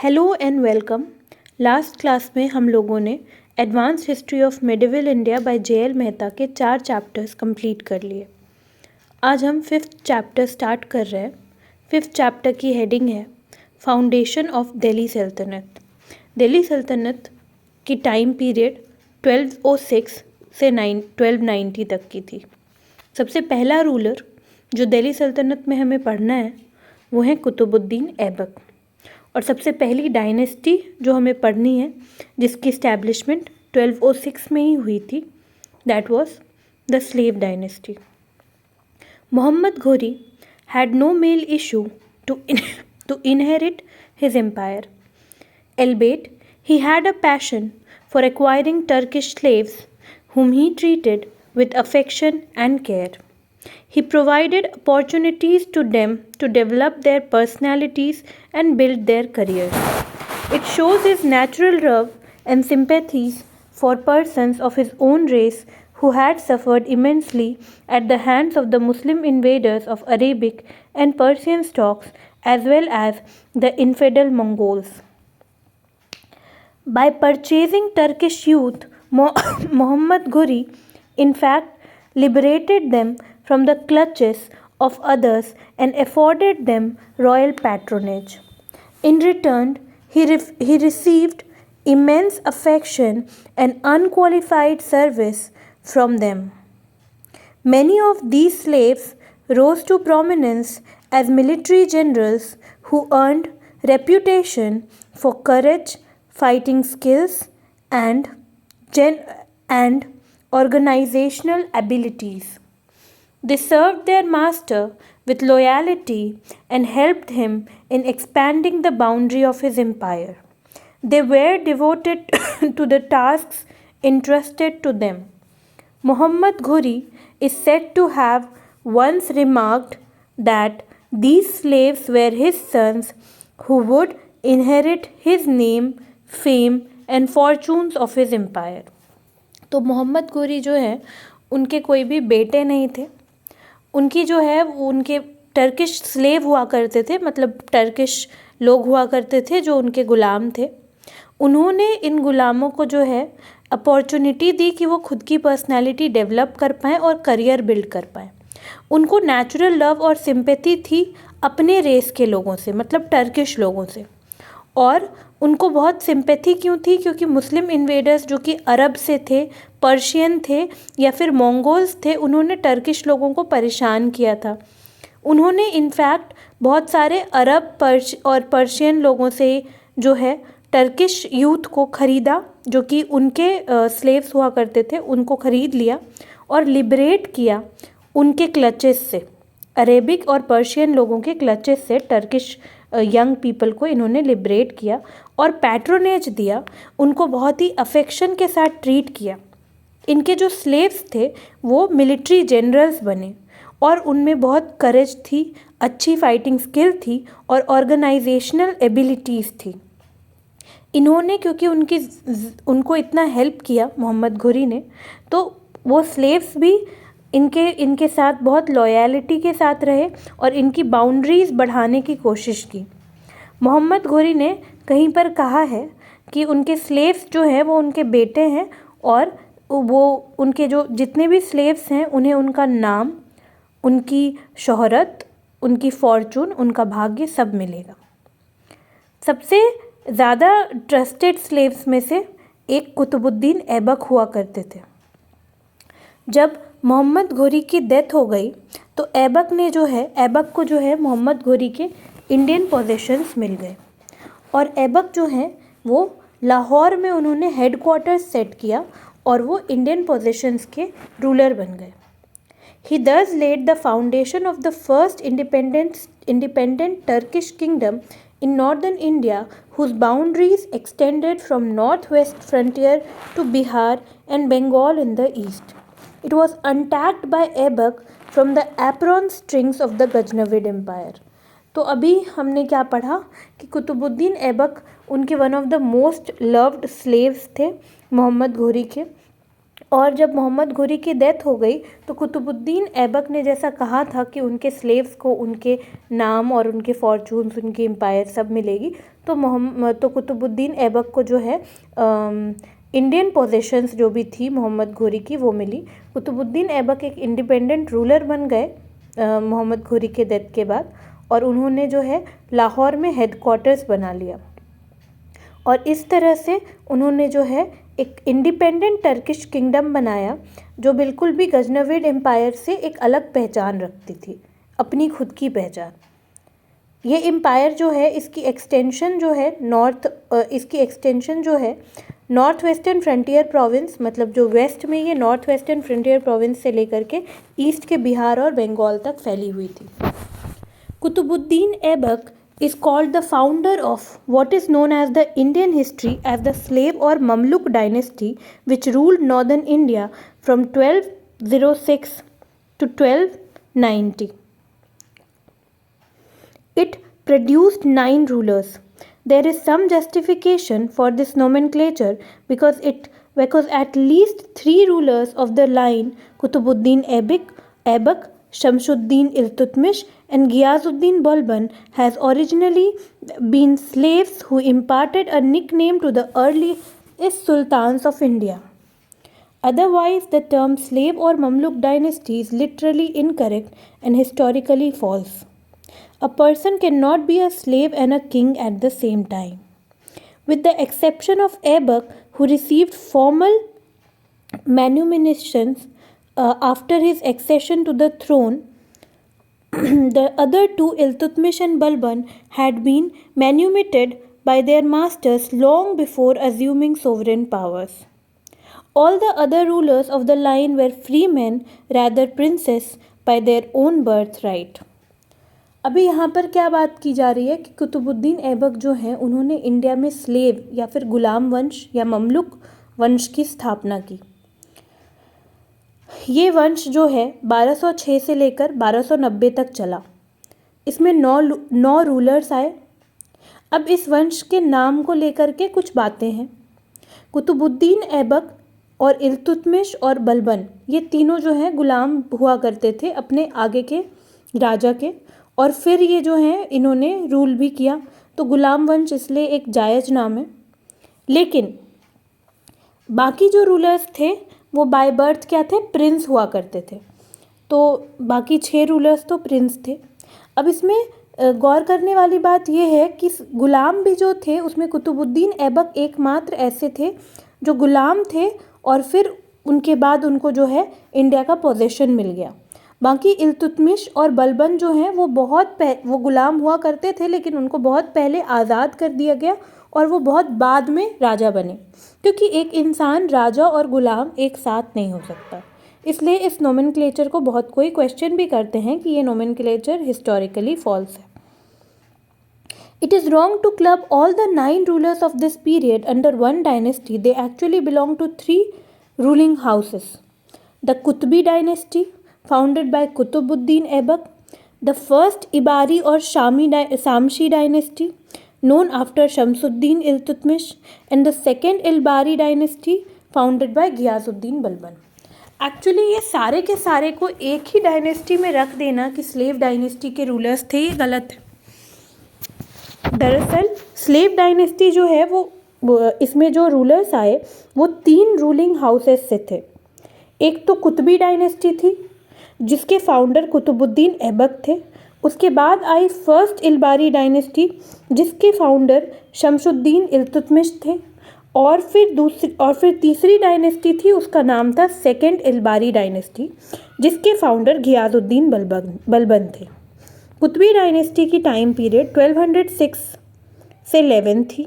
Hello and welcome. Last class में हम लोगों ने advanced history of medieval India by J L. Mehta के 4 चैप्टर्स कंप्लीट कर लिए। आज हम 5th चैप्टर स्टार्ट कर रहे हैं। 5th चैप्टर की हेडिंग है फाउंडेशन ऑफ दिल्ली सल्तनत। दिल्ली सल्तनत की टाइम पीरियड 1206 से 1290 तक की थी। सबसे पहला रूलर जो दिल्ली सल्तनत में हमें पढ़ना है वो है कुतुबुद्दीन ऐबक। और सबसे पहली डायनेस्टी जो हमें पढ़नी है जिसकी इस्टेब्लिशमेंट 1206 में ही हुई थी, that was the slave dynasty. Mohammad Ghori had no male issue to inherit his empire, albeit he had a passion for acquiring Turkish slaves whom he treated with affection and care. He provided opportunities to them to develop their personalities and build their careers. It shows his natural love and sympathies for persons of his own race who had suffered immensely at the hands of the Muslim invaders of Arabic and Persian stocks as well as the infidel Mongols. By purchasing Turkish youth, Muhammad Ghori in fact liberated them from the clutches of others and afforded them royal patronage. In return, he received immense affection and unqualified service from them. Many of these slaves rose to prominence as military generals who earned reputation for courage, fighting skills, and organizational abilities. They served their master with loyalty and helped him in expanding the boundary of his empire. They were devoted to the tasks entrusted to them. Muhammad Ghori is said to have once remarked that these slaves were his sons who would inherit his name, fame and fortunes of his empire. तो मोहम्मद घोरी जो है उनके कोई भी बेटे नहीं थे। उनकी जो है वो उनके टर्किश स्लेव हुआ करते थे, मतलब टर्किश लोग हुआ करते थे जो उनके ग़ुलाम थे। उन्होंने इन ग़ुलामों को जो है अपॉर्चुनिटी दी कि वो खुद की पर्सनैलिटी डेवलप कर पाएँ और करियर बिल्ड कर पाएँ। उनको नेचुरल लव और सिंपैथी थी अपने रेस के लोगों से, मतलब टर्किश लोगों से। और उनको बहुत सिंपैथी क्यों थी? क्योंकि मुस्लिम इन्वेडर्स जो कि अरब से थे, पर्शियन थे या फिर मंगोल्स थे, उन्होंने टर्किश लोगों को परेशान किया था। उन्होंने इनफैक्ट बहुत सारे अरब और पर्शियन लोगों से जो है टर्किश यूथ को ख़रीदा, जो कि उनके स्लेव्स हुआ करते थे, उनको ख़रीद लिया और लिबरेट किया उनके क्लचेस से। अरेबिक और पर्शियन लोगों के क्लचेस से टर्किश यंग पीपल को इन्होंने लिबरेट किया और पैट्रोनेज दिया, उनको बहुत ही अफेक्शन के साथ ट्रीट किया। इनके जो स्लेव्स थे वो मिलिट्री जनरल्स बने और उनमें बहुत करेज थी, अच्छी फाइटिंग स्किल थी और ऑर्गेनाइजेशनल एबिलिटीज़ थी। इन्होंने क्योंकि उनको इतना हेल्प किया मोहम्मद घोरी ने, तो वो स्लेव्स भी इनके साथ बहुत लॉयल्टी के साथ रहे और इनकी बाउंड्रीज़ बढ़ाने की कोशिश की। मोहम्मद घोरी ने कहीं पर कहा है कि उनके स्लेव्स जो हैं वो उनके बेटे हैं और वो उनके जो जितने भी स्लेव्स हैं उन्हें उनका नाम, उनकी शोहरत, उनकी फॉर्चून, उनका भाग्य सब मिलेगा। सबसे ज़्यादा ट्रस्टेड स्लेव्स में से एक कुतुबुद्दीन ऐबक हुआ करते थे। जब मोहम्मद घोरी की डेथ हो गई तो ऐबक को जो है मोहम्मद घोरी के इंडियन पोजेशंस मिल गए और ऐबक जो हैं वो लाहौर में उन्होंने हेडक्वार्टर्स सेट किया और वो इंडियन पोजेशंस के रूलर बन गए। He thus laid the foundation of the first independent Turkish kingdom in northern India, whose boundaries extended from northwest frontier to Bihar and Bengal in the east. It was attacked by Aibak from the apron strings of the Ghaznavid Empire. तो अभी हमने क्या पढ़ा कि कुतुबुद्दीन ऐबक उनके one of the most loved slaves थे मोहम्मद घोरी के, और जब मोहम्मद घुरी की डेथ हो गई तो कुतुबुद्दीन ऐबक ने जैसा कहा था कि उनके स्लेव्स को उनके नाम और उनके फॉर्चून्स, उनकी एम्पायर सब मिलेगी, तो कुतुबुद्दीन ऐबक को जो है इंडियन पोजेशंस जो भी थी मोहम्मद घुरी की वो मिली। कुतुबुद्दीन ऐबक एक इंडिपेंडेंट रूलर बन गए मोहम्मद घुरी के डेथ के बाद, और उन्होंने जो है लाहौर में हेडक्वार्टर्स बना लिया, और इस तरह से उन्होंने जो है एक इंडिपेंडेंट टर्किश किंगडम बनाया जो बिल्कुल भी गजनविड एम्पायर से एक अलग पहचान रखती थी, अपनी खुद की पहचान। ये एम्पायर जो है इसकी एक्सटेंशन जो है नॉर्थ वेस्टर्न फ्रंटियर प्रोविंस, मतलब जो वेस्ट में ये नॉर्थ वेस्टर्न फ्रंटियर प्रोविंस से लेकर के ईस्ट के बिहार और बंगाल तक फैली हुई थी। Qutubuddin Aibak is called the founder of what is known as the Indian history as the slave or Mamluk dynasty, which ruled northern India from 1206 to 1290. It produced 9 rulers. There is some justification for this nomenclature because at least 3 rulers of the line Kutubuddin Aibak, Shamsuddin Iltutmish and Ghiasuddin Balban has originally been slaves who imparted a nickname to the earliest sultans of India. Otherwise, the term slave or Mamluk dynasty is literally incorrect and historically false. A person cannot be a slave and a king at the same time. With the exception of Aibak, who received formal manumissions after his accession to the throne, the other two, Iltutmish and Balban, had been manumitted by their masters long before assuming sovereign powers. All the other rulers of the line were free men, rather princes, by their own birthright. अभी यहाँ पर क्या बात की जा रही है कि कुतुबुद्दीन ऐबक जो हैं उन्होंने इंडिया में स्लेव या फिर गुलाम वंश या ममलुक वंश की स्थापना की। ये वंश जो है 1206 से लेकर 1290 तक चला। इसमें 9 रूलर्स आए। अब इस वंश के नाम को लेकर के कुछ बातें हैं। कुतुबुद्दीन ऐबक और इल्तुतमिश और बलबन, ये तीनों जो हैं गुलाम हुआ करते थे अपने आगे के राजा के, और फिर ये जो हैं इन्होंने रूल भी किया, तो गुलाम वंश इसलिए एक जायज़ नाम है। लेकिन बाकी जो रूलर्स थे वो बाय बर्थ क्या थे, प्रिंस हुआ करते थे। तो बाकी 6 रूलर्स तो प्रिंस थे। अब इसमें गौर करने वाली बात यह है कि गुलाम भी जो थे उसमें कुतुबुद्दीन ऐबक एकमात्र ऐसे थे जो गुलाम थे और फिर उनके बाद उनको जो है इंडिया का पोजीशन मिल गया। बाकी इल्तुतमिश और बलबन जो हैं वो गुलाम हुआ करते थे, लेकिन उनको बहुत पहले आज़ाद कर दिया गया और वो बहुत बाद में राजा बने, क्योंकि एक इंसान राजा और गुलाम एक साथ नहीं हो सकता। इसलिए इस नोमेनक्लेचर को बहुत कोई क्वेश्चन भी करते हैं कि ये नोमेनक्लेचर हिस्टोरिकली फॉल्स है। It is wrong to club all the 9 rulers of this period under one dynasty. They actually belong to 3 ruling houses. The Qutbi dynasty, founded by Qutubuddin Aibak, the first Ibari or Samshi dynasty, known after Shamsuddin Iltutmish, and the second Ilbari dynasty, founded by Ghiasuddin Balban. Actually ये सारे के सारे को एक ही dynasty में रख देना कि स्लेव डायनेस्टी के रूलर्स थे, ये गलत है। दरअसल स्लेव डायनेस्टी जो है वो इसमें जो रूलर्स आए वो 3 रूलिंग हाउसेस से थे। एक तो कुतबी डायनेस्टी थी जिसके फाउंडर कुतुबुद्दीन ऐबक थे। उसके बाद आई फर्स्ट इलबारी डायनेस्टी जिसके फाउंडर शमसुद्दीन इल्तुतमिश थे, और फिर तीसरी डायनेस्टी थी, उसका नाम था सेकेंड इलबारी डायनेस्टी जिसके फाउंडर घियाजुद्दीन बलबन थे। कुतबी डायनेस्टी की टाइम पीरियड 1206 से 11 थी।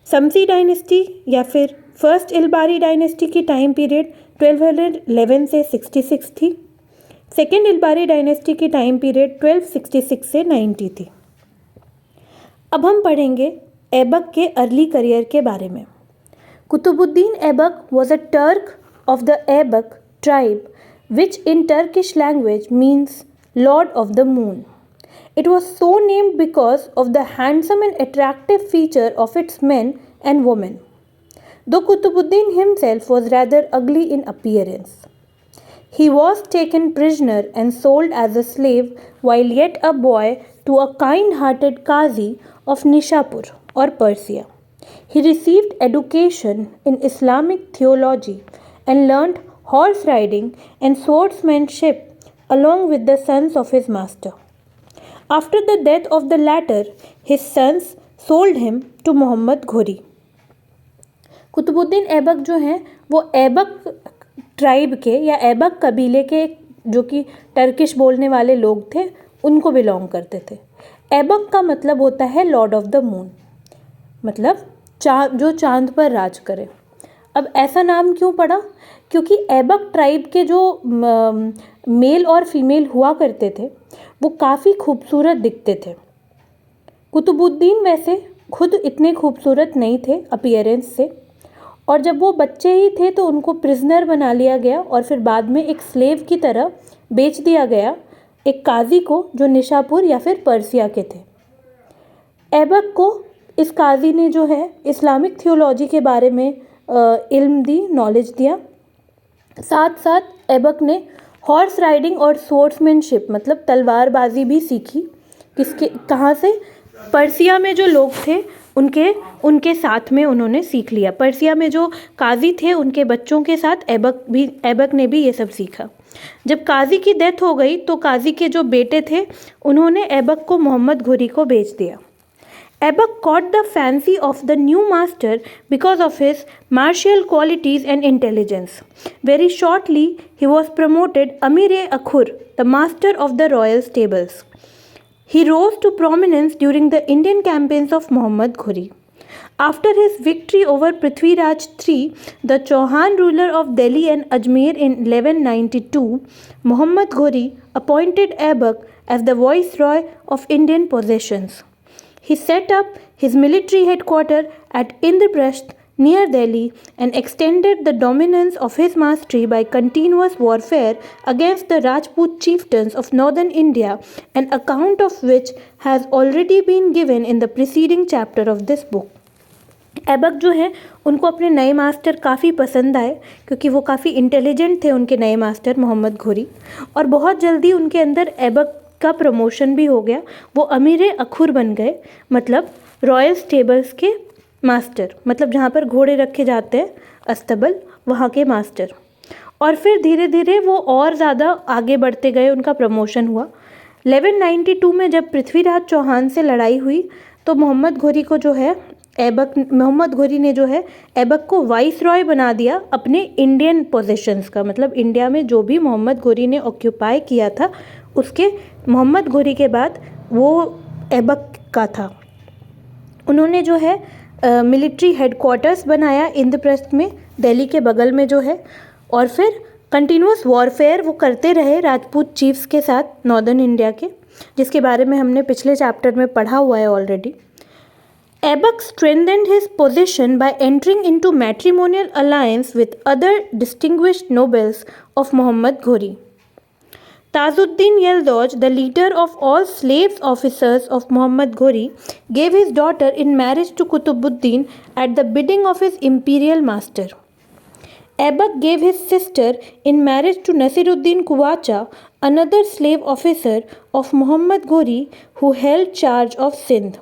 शमसी डायनेस्टी या फिर फर्स्ट इलबारी डायनेस्टी की टाइम पीरियड 1211 से 66 थी। सेकेंड इलबारी डायनेस्टी की टाइम पीरियड 1266 से 90 थी। अब हम पढ़ेंगे ऐबक के अर्ली करियर के बारे में। Qutbuddin Aibak was a Turk of the Aibak tribe which in Turkish language means Lord of the Moon. It was so named because of the handsome and attractive feature of its men and women. though Qutbuddin himself was rather ugly in appearance. He was taken prisoner and sold as a slave while yet a boy to a kind-hearted Qazi of Nishapur or Persia. He received education in Islamic theology and learnt horse riding and swordsmanship along with the sons of his master. After the death of the latter, his sons sold him to Muhammad Ghori. Qutbuddin Aibak जो हैं वो Aibak tribe के या ऐबक कबीले के, जो कि Turkish बोलने वाले लोग थे, उनको बिलोंग करते थे। ऐबक का मतलब होता है लॉर्ड ऑफ द मून, मतलब जो चांद पर राज करे। अब ऐसा नाम क्यों पड़ा? क्योंकि ऐबक ट्राइब के जो मेल और फीमेल हुआ करते थे वो काफ़ी खूबसूरत दिखते थे। कुतुबुद्दीन वैसे खुद इतने खूबसूरत नहीं थे अपीयरेंस से, और जब वो बच्चे ही थे तो उनको प्रिजनर बना लिया गया और फिर बाद में एक स्लेव की तरह बेच दिया गया एक काजी को जो निशापुर या फिर पर्सिया के थे। ऐबक को इस काजी ने जो है इस्लामिक थियोलॉजी के बारे में इल्म दी, नॉलेज दिया। साथ साथ ऐबक ने हॉर्स राइडिंग और स्वॉर्ड्समैनशिप मतलब तलवारबाजी भी सीखी। कहाँ से? पर्सिया में जो लोग थे उनके साथ में उन्होंने सीख लिया। पर्सिया में जो काजी थे उनके बच्चों के साथ ऐबक ने भी ये सब सीखा। जब काजी की डेथ हो गई तो काजी के जो बेटे थे उन्होंने ऐबक को मोहम्मद घुरी को बेच दिया। Aibak caught the fancy of the new master because of his martial qualities and intelligence. Very shortly, he was promoted Amir-e-Akhur, the master of the royal stables. He rose to prominence during the Indian campaigns of Muhammad Ghori. After his victory over Prithviraj III, the Chauhan ruler of Delhi and Ajmer in 1192, Muhammad Ghori appointed Aibak as the viceroy of Indian possessions. He set up his military headquarters at Indraprasth near Delhi and extended the dominance of his mastery by continuous warfare against the Rajput chieftains of northern India, an account of which has already been given in the preceding chapter of this book. Aibak जो हैं उनको अपने नए master काफ़ी पसंद आए क्योंकि वो काफ़ी इंटेलिजेंट थे उनके नए मास्टर मोहम्मद घोरी, और बहुत जल्दी उनके अंदर ऐबक का प्रमोशन भी हो गया। वो अमीर-ए-अखुर बन गए, मतलब रॉयल स्टेबल्स के मास्टर, मतलब जहाँ पर घोड़े रखे जाते हैं अस्तबल, वहाँ के मास्टर। और फिर धीरे धीरे वो और ज़्यादा आगे बढ़ते गए, उनका प्रमोशन हुआ। 1192 में जब पृथ्वीराज चौहान से लड़ाई हुई तो मोहम्मद घोरी ने जो है ऐबक को वाइस रॉय बना दिया अपने इंडियन पोजेशंस का, मतलब इंडिया में जो भी मोहम्मद घोरी ने ऑक्यूपाई किया था उसके मोहम्मद घोरी के बाद वो ऐबक का था। उन्होंने जो है मिलिट्री हेडक्वार्टर्स बनाया इंद्रप्रस्थ में, दिल्ली के बगल में जो है, और फिर कंटिन्यूस वॉरफेयर वो करते रहे राजपूत चीफ्स के साथ नॉर्दर्न इंडिया के, जिसके बारे में हमने पिछले चैप्टर में पढ़ा हुआ है already. Aibak strengthened his position by entering into matrimonial alliance with other distinguished nobles of Muhammad Ghori. Tajuddin Yeldoj, the leader of all slave officers of Muhammad Ghori, gave his daughter in marriage to Qutbuddin at the bidding of his imperial master. Aibak gave his sister in marriage to Nasiruddin Kuwacha, another slave officer of Muhammad Ghori who held charge of Sindh.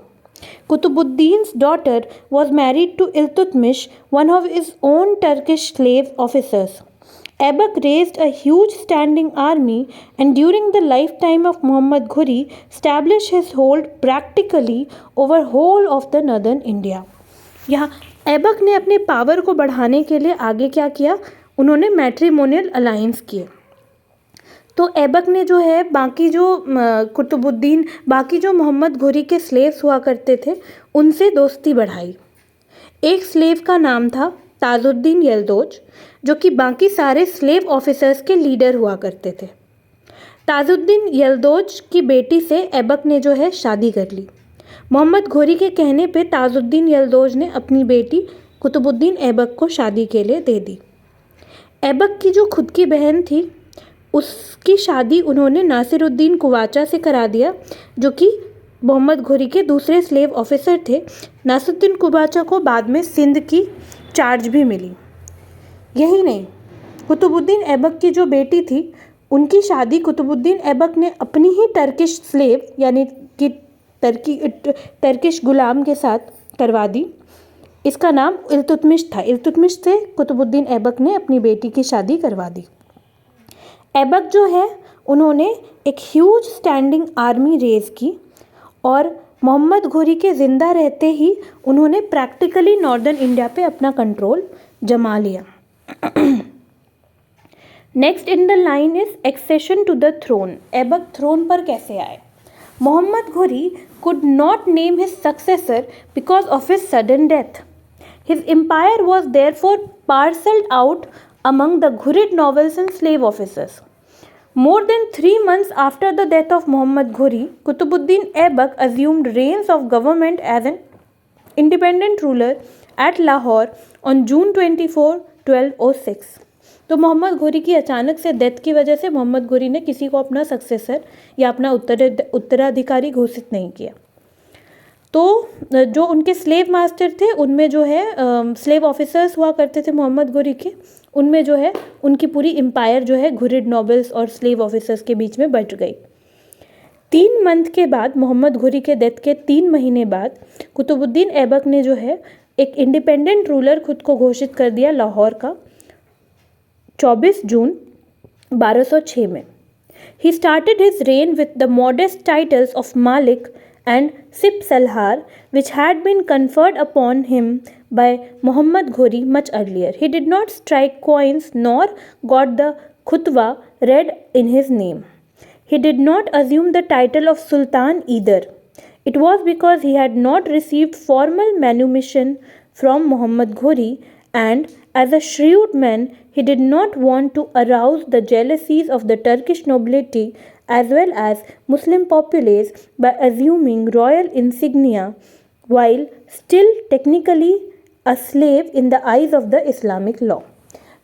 Qutbuddin's daughter was married to Iltutmish, one of his own Turkish slave officers. Aibak raised a huge standing army and during the lifetime of Muhammad Ghori established his hold practically over whole of the northern India. यहाँ ऐबक ने अपने power को बढ़ाने के लिए आगे क्या किया? उन्होंने मैट्रिमोनियल अलायंस किए। तो ऐबक ने जो है बाकी जो मोहम्मद घोरी के स्लेव्स हुआ करते थे उनसे दोस्ती बढ़ाई। एक स्लेव का नाम था ताजुद्दीन यल्दोज, जो कि बाकी सारे स्लेव ऑफिसर्स के लीडर हुआ करते थे। ताजुद्दीन यल्दोज की बेटी से ऐबक ने जो है शादी कर ली। मोहम्मद घोरी के कहने पे ताजुद्दीन यल्दोज ने अपनी बेटी कुतुबुद्दीन ऐबक को शादी के लिए दे दी। ऐबक की जो खुद की बहन थी उसकी शादी उन्होंने नासिरुद्दीन कुवाचा से करा दिया, जो कि मोहम्मद घोरी के दूसरे स्लेव ऑफिसर थे। नासिरुद्दीन कुवाचा को बाद में सिंध की चार्ज भी मिली। यही नहीं, कुतुबुद्दीन ऐबक की जो बेटी थी उनकी शादी कुतुबुद्दीन ऐबक ने अपनी ही टर्किश स्लेव यानी कि टर्किश गुलाम के साथ करवा दी। इसका नाम इल्तुतमिश था। इल्तुतमिश से कुतुबुद्दीन ऐबक ने अपनी बेटी की शादी करवा दी। ऐबक जो है उन्होंने एक ह्यूज स्टैंडिंग आर्मी रेज की और मोहम्मद घोरी के ज़िंदा रहते ही उन्होंने प्रैक्टिकली नॉर्दर्न इंडिया पे अपना कंट्रोल जमा लिया। Next in the line is accession to the throne. Aibak throne पर कैसे आए? मोहम्मद घोरी could not name his successor because of his sudden death. His empire was therefore parceled out among the Ghurid nobles and slave officers. More than 3 months after the death of Muhammad Ghori, Qutbuddin Aibak assumed reins of government as an independent ruler at Lahore on June 24, 1206. तो मोहम्मद घोरी की अचानक से death की वजह से मोहम्मद घोरी ने किसी को अपना सक्सेसर या अपना उत्तराधिकारी घोषित नहीं किया। तो जो उनके स्लेव मास्टर थे उनमें जो है स्लेव ऑफिसर्स हुआ करते थे मोहम्मद घोरी के, उनमें जो है उनकी पूरी एम्पायर जो है घुरिड नॉबल्स और स्लेव ऑफिसर्स के बीच में बंट गई। 3 मंथ के बाद, मोहम्मद घोरी के डेथ के 3 महीने बाद, कुतुबुद्दीन ऐबक ने जो है एक इंडिपेंडेंट रूलर खुद को घोषित कर दिया लाहौर का 24 जून 1206 में। He started his reign with the modest titles of Malik and Sip Salhar, which had been conferred upon him by Muhammad Ghori much earlier. He did not strike coins nor got the khutwa read in his name. He did not assume the title of Sultan either. It was because he had not received formal manumission from Muhammad Ghori, and as a shrewd man, he did not want to arouse the jealousies of the Turkish nobility as well as Muslim populace by assuming royal insignia while still technically a slave in the eyes of the Islamic law.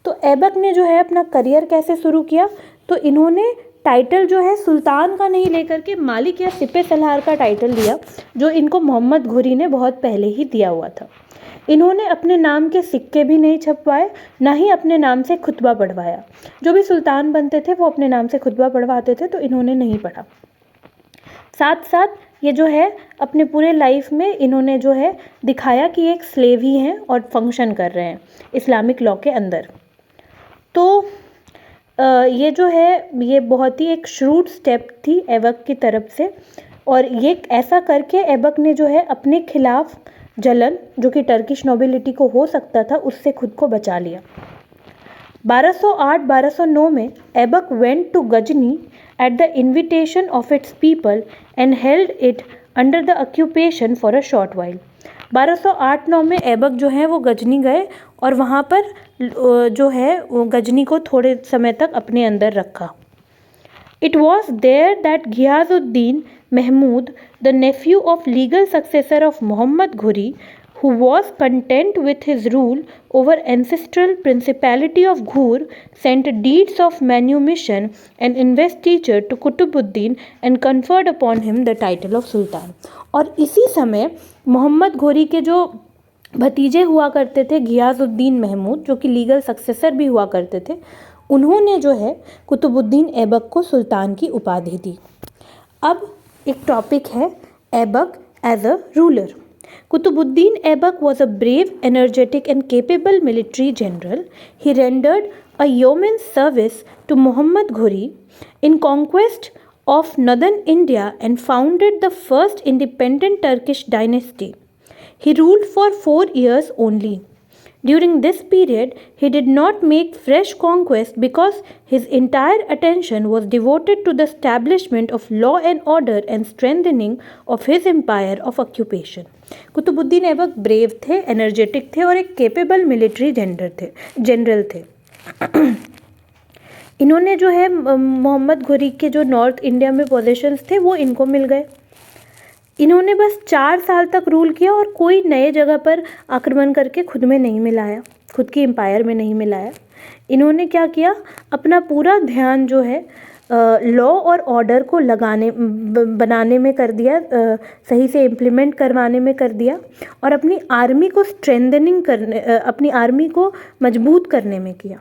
तो ऐबक ने जो है अपना career कैसे शुरू किया? तो इन्होंने टाइटल जो है सुल्तान का नहीं लेकर के मालिक या सिपे सलार का टाइटल लिया, जो इनको मोहम्मद घोरी ने बहुत पहले ही दिया हुआ था। इन्होंने अपने नाम के सिक्के भी नहीं छपवाए, ना ही अपने नाम से खुतबा पढ़वाया। जो भी सुल्तान बनते थे वो अपने नाम से खुतबा पढ़वाते थे, तो इन्होंने नहीं पढ़ा। साथ साथ ये जो है अपने पूरे लाइफ में इन्होंने जो है दिखाया कि एक स्लेव ही हैं और फंक्शन कर रहे हैं इस्लामिक लॉ के अंदर। तो ये जो है ये बहुत ही एक श्रूड स्टेप थी ऐबक की तरफ से, और ये ऐसा करके ऐबक ने जो है अपने खिलाफ जलन जो कि टर्किश नोबिलिटी को हो सकता था उससे खुद को बचा लिया। 1208-1209 में Aibak went to Ghazni at the invitation of its people and held it under the occupation for a short while. 1208-9 में ऐबक जो है वो गजनी गए और वहाँ पर जो है वो गजनी को थोड़े समय तक अपने अंदर रखा। It was there that Ghiyazuddin Mahmud, the nephew of legal successor of Muhammad Ghori, who was content with his rule over ancestral principality of Ghur, sent deeds of manumission and investiture to Qutbuddin and conferred upon him the title of Sultan. और इसी समय मोहम्मद घोरी के जो भतीजे हुआ करते थे घियाजुद्दीन महमूद, जो कि लीगल सक्सेसर भी हुआ करते थे, उन्होंने जो है कुतुबुद्दीन ऐबक को सुल्तान की उपाधि दी। अब एक टॉपिक है Aibak as a ruler. Qutbuddin Aibak was a brave, energetic and capable military general. He rendered a yeoman's service to Muhammad Ghori in conquest of northern India and founded the first independent Turkish dynasty. He ruled for 4 years only. During this period, he did not make fresh conquests because his entire attention was devoted to the establishment of law and order and strengthening of his empire of occupation. Qutbuddin Aibak brave थे, energetic थे और एक capable military general थे। इन्होंने जो है मोहम्मद घोरी के जो नॉर्थ इंडिया में पोजीशंस थे वो इनको मिल गए। इन्होंने बस 4 साल तक रूल किया और कोई नए जगह पर आक्रमण करके खुद में नहीं मिलाया, खुद की एम्पायर में नहीं मिलाया। इन्होंने क्या किया, अपना पूरा ध्यान जो है लॉ और ऑर्डर को बनाने में कर दिया, सही से इम्प्लीमेंट करवाने में कर दिया, और अपनी आर्मी को अपनी आर्मी को मजबूत करने में किया.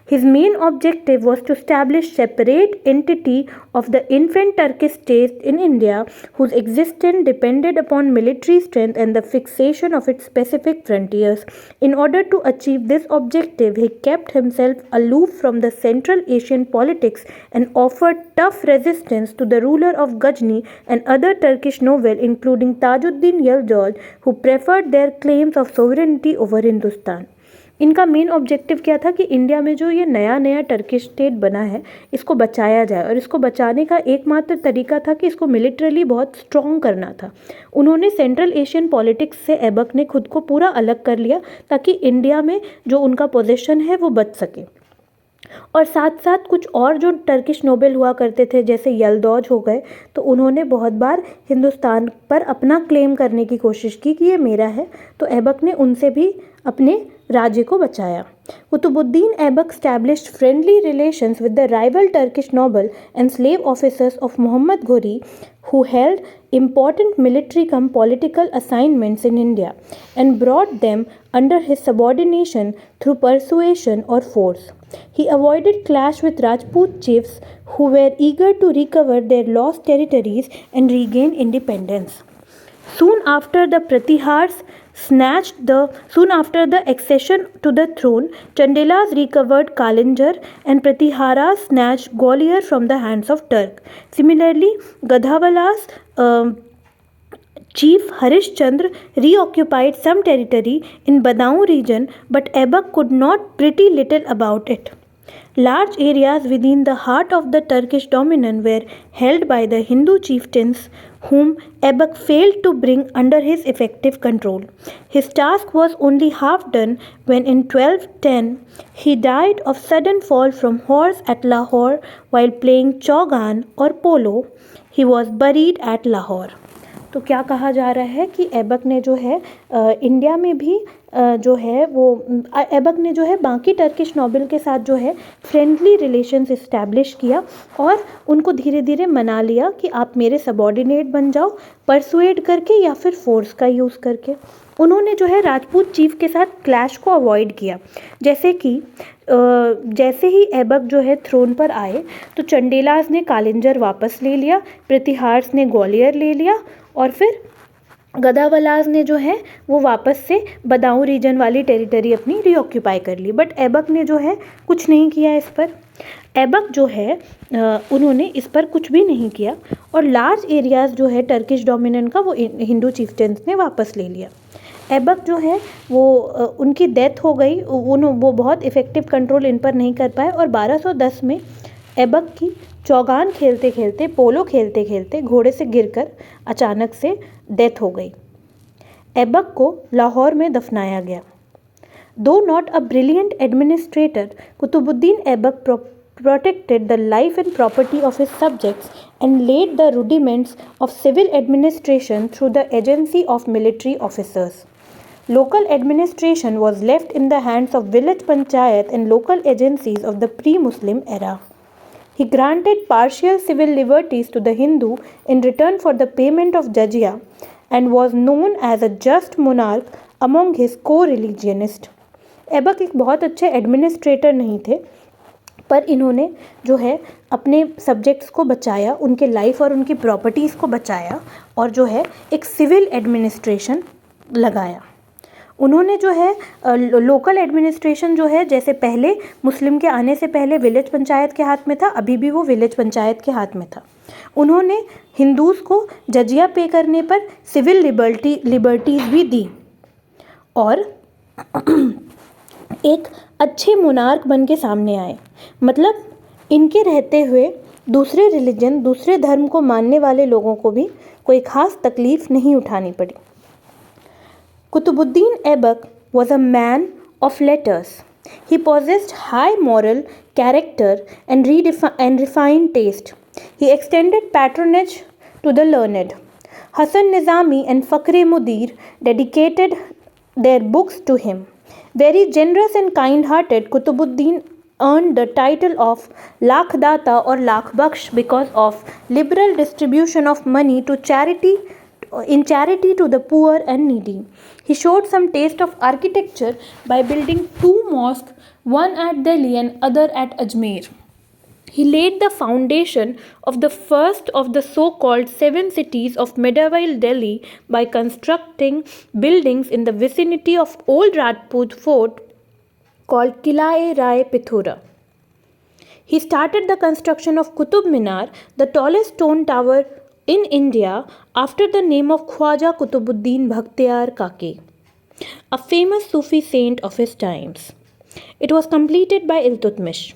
His main objective was to establish separate entity of the infant Turkish state in India, whose existence depended upon military strength and the fixation of its specific frontiers. In order to achieve this objective, he kept himself aloof from the Central Asian politics and offered tough resistance to the ruler of Ghazni and other Turkish nobles, including Tajuddin Yildiz, who preferred their claims of sovereignty over Hindustan. इनका main objective क्या था कि India में जो ये नया नया Turkish state बना है इसको बचाया जाए, और इसको बचाने का एकमात्र तरीका था कि इसको मिलिट्रली बहुत स्ट्रॉन्ग करना था. उन्होंने सेंट्रल एशियन पॉलिटिक्स से ऐबक ने खुद को पूरा अलग कर लिया ताकि इंडिया में जो उनका पोजीशन है वो बच सके. और साथ साथ कुछ और जो टर्किश नोबेल हुआ करते थे जैसे यल्दौज हो गए, तो उन्होंने बहुत बार हिंदुस्तान पर अपना क्लेम करने की कोशिश की कि ये मेरा है, तो ऐबक ने उनसे भी अपने राज्य को बचाया. Qutubuddin Aibak established friendly relations with the rival Turkish noble and slave officers of Muhammad Ghori, who held important military cum political assignments in India, and brought them under his subordination through persuasion or force. He avoided clash with Rajput chiefs who were eager to recover their lost territories and regain independence. Soon after the accession to the throne, Chandelas recovered Kalinjar and Pratiharas snatched Gwalior from the hands of Turk. Similarly, Gadhawala's chief Harish Chandra reoccupied some territory in Badaun region, but Aibak could not pretty little about it. Large areas within the heart of the Turkish dominion were held by the Hindu chieftains whom Aibak failed to bring under his effective control. His task was only half done when in 1210 he died of sudden fall from horse at Lahore while playing chaugan or polo. He was buried at Lahore. तो क्या कहा जा रहा है कि ऐबक ने जो है इंडिया में भी जो है वो ऐबक ने जो है बाकी टर्किश नोबल के साथ जो है फ्रेंडली रिलेशंस इस्टेब्लिश किया और उनको धीरे धीरे मना लिया कि आप मेरे सबॉर्डिनेट बन जाओ, परसुएड करके या फिर फोर्स का यूज़ करके. उन्होंने जो है राजपूत चीफ के साथ क्लैश को अवॉइड किया. जैसे ही ऐबक जो है थ्रोन पर आए तो चंडेलास ने कालिंजर वापस ले लिया, प्रतिहार्स ने ग्वालियर ले लिया और फिर गदावलाज ने जो है वो वापस से बदाऊं रीजन वाली टेरिटरी अपनी रीऑक्यूपाई कर ली. बट ऐबक ने जो है कुछ नहीं किया इस पर. ऐबक जो है उन्होंने इस पर कुछ भी नहीं किया और लार्ज एरियाज़ जो है टर्किश डोमिनेशन का वो हिंदू चिफ्टेंस ने वापस ले लिया. ऐबक जो है वो उनकी डेथ हो गई, वो बहुत इफ़ेक्टिव कंट्रोल इन पर नहीं कर पाए और 1210 में ऐबक की चौगान खेलते खेलते, पोलो खेलते खेलते घोड़े से गिरकर अचानक से डेथ हो गई. ऐबक को लाहौर में दफनाया गया. Though not a brilliant administrator, Qutbuddin Aibak protected the life and property of his subjects and laid the rudiments of civil administration through the agency of military officers. Local administration was left in the hands of village panchayat and local agencies of the pre-Muslim era. He granted partial civil liberties to the Hindu in return for the payment of jizya and was known as a just monarch among his co-religionists. Aibak एक बहुत अच्छे administrator नहीं थे, पर इन्होंने जो है अपने सब्जेक्ट्स को बचाया, उनके लाइफ और उनकी प्रॉपर्टीज़ को बचाया और जो है एक सिविल एडमिनिस्ट्रेशन लगाया. उन्होंने जो है लोकल एडमिनिस्ट्रेशन जो है जैसे पहले मुस्लिम के आने से पहले विलेज पंचायत के हाथ में था, अभी भी वो विलेज पंचायत के हाथ में था. उन्होंने हिंदूज़ को जजिया पे करने पर सिविल लिबर्टीज़ भी दी और एक अच्छे मोनार्क बन के सामने आए. मतलब इनके रहते हुए दूसरे रिलीजन, दूसरे धर्म को मानने वाले लोगों को भी कोई ख़ास तकलीफ़ नहीं उठानी पड़ी. Qutubuddin Aibak was a man of letters. He possessed high moral character and refined taste. He extended patronage to the learned. Hasan Nizami and Fakhre Mudir dedicated their books to him. Very generous and kind-hearted, Kutubuddin earned the title of Lakhdata or Lakhbaksh because of liberal distribution of money to charity to the poor and needy. He showed some taste of architecture by building two mosques, one at Delhi and other at Ajmer. He laid the foundation of the first of the so-called seven cities of medieval Delhi by constructing buildings in the vicinity of old Rajput fort called Qila-e-Rai Pithora. He started the construction of Qutub Minar, the tallest stone tower in India, after the name of Khwaja Qutubuddin Bhakhtiar Kaki, a famous Sufi saint of his times. It was completed by Iltutmish.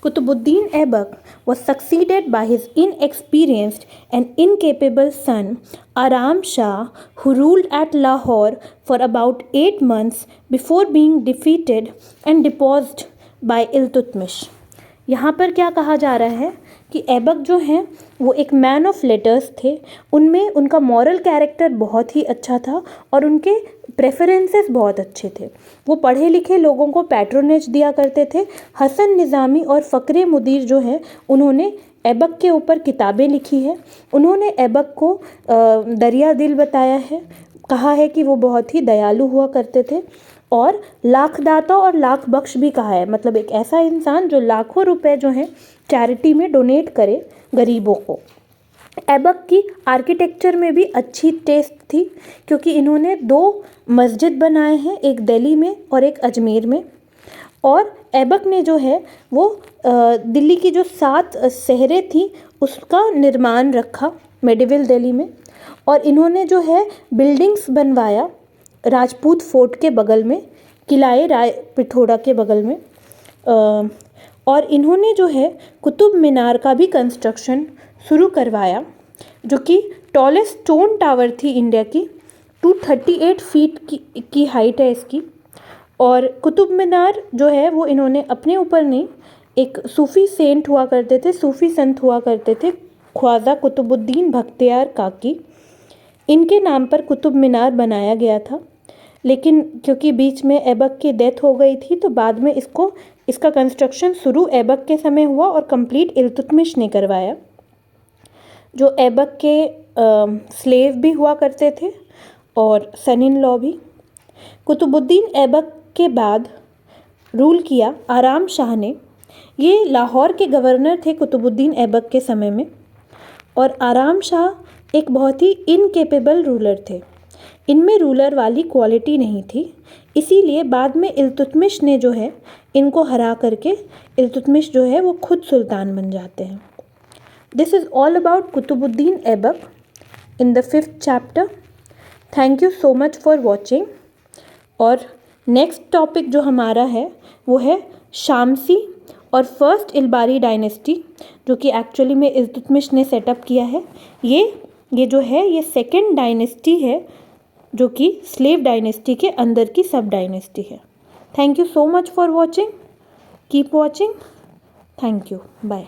Qutubuddin Aibak was succeeded by his inexperienced and incapable son Aram Shah, who ruled at Lahore for about 8 months before being defeated and deposed by Iltutmish. यहाँ पर क्या कहा जा रहा है कि ऐबक जो हैं वो एक मैन ऑफ लेटर्स थे, उनमें उनका मॉरल कैरेक्टर बहुत ही अच्छा था और उनके प्रेफरेंसेस बहुत अच्छे थे। वो पढ़े लिखे लोगों को पैट्रोनेज दिया करते थे। हसन निज़ामी और फ़क्रे मुदीर जो है उन्होंने ऐबक के ऊपर किताबें लिखी है। उन्होंने ऐबक को दरिया दिल बताया है, कहा है कि वो बहुत ही दयालु हुआ करते थे और लाखदाता और लाख बख्श भी कहा है, मतलब एक ऐसा इंसान जो लाखों रुपए जो हैं चैरिटी में डोनेट करे गरीबों को। ऐबक की आर्किटेक्चर में भी अच्छी टेस्ट थी क्योंकि इन्होंने 2 मस्जिद बनाए हैं, एक दिल्ली में और एक अजमेर में। और ऐबक ने जो है वो दिल्ली की जो 7 शहरें थी उसका निर्माण रखा मेडिवल दिल्ली में। और इन्होंने जो है बिल्डिंग्स बनवाया राजपूत फोर्ट के बगल में, किलाए राय पिथौरा के बगल में। और इन्होंने जो है कुतुब मीनार का भी कंस्ट्रक्शन शुरू करवाया, जो कि टॉलेस्ट स्टोन टावर थी इंडिया की, 238 फीट की हाइट है इसकी। और कुतुब मीनार जो है वो इन्होंने अपने ऊपर नहीं, एक सूफ़ी सेंट हुआ करते थे, सूफ़ी संत हुआ करते थे, ख्वाजा कुतुबुद्दीन बख्तियार काकी, इनके नाम पर कुतुब मीनार बनाया गया था। लेकिन क्योंकि बीच में ऐबक की डेथ हो गई थी तो बाद में इसका कंस्ट्रक्शन शुरू ऐबक के समय हुआ और कंप्लीट इल्तुतमिश ने करवाया, जो ऐबक के स्लेव भी हुआ करते थे और सन इन लॉ भी। कुतुबुद्दीन ऐबक के बाद रूल किया आराम शाह ने। ये लाहौर के गवर्नर थे कुतुबुद्दीन ऐबक के समय में। और आराम शाह एक बहुत ही इनकेपेबल रूलर थे, इनमें रूलर वाली क्वालिटी नहीं थी, इसीलिए बाद में इल्तुतमिश ने जो है इनको हरा करके इल्तुतमिश जो है वो खुद सुल्तान बन जाते हैं। This is all about Qutbuddin Aibak in the 5th chapter. Thank you so much for watching. और नेक्स्ट टॉपिक जो हमारा है वो है शामसी और फर्स्ट इलबारी डायनेस्टी, जो कि एक्चुअली में इल्तुतमिश ने सेटअप किया है। ये जो है ये 2nd डायनेस्टी है, जो कि स्लेव डायनेस्टी के अंदर की सब डायनेस्टी है। Thank you so much for watching. Keep watching. Thank you. Bye.